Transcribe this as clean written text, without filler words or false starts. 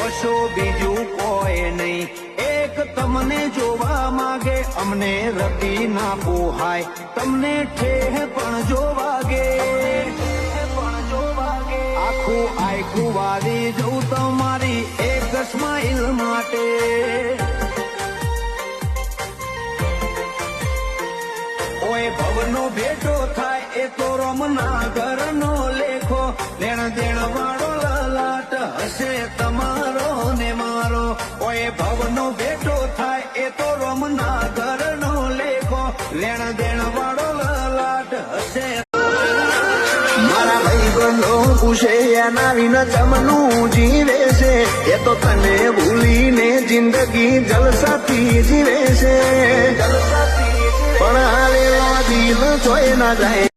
ઓશો બીજું કોઈ નહીં. એક તમને જોવા માંગે, અમને રતી ના પોહાય, તમને ઠેહ પણ જોવાગે. આખું આખું વારી જવું તમારી એક સ્માઈલ માટે. ઓય ભવનો ભેટો થાય એ તો રમના ઘરનો લેખો. લેણ દેણ વાળો લલાટ હશે તમારો ને મારો. ઓય ભવનો ભેટો થાય એ તો રમના ઘરનો લેખો. લેણ દેણ વાળો લલાટ હશે. મારા ભાઈબંધો પૂછે એના વિના જમનું જીવે છે. એ તો તને ભૂલીને જિંદગી જલસાથી જીવે છે. પણ હાલેલો દિલ જોઈ ના જાય.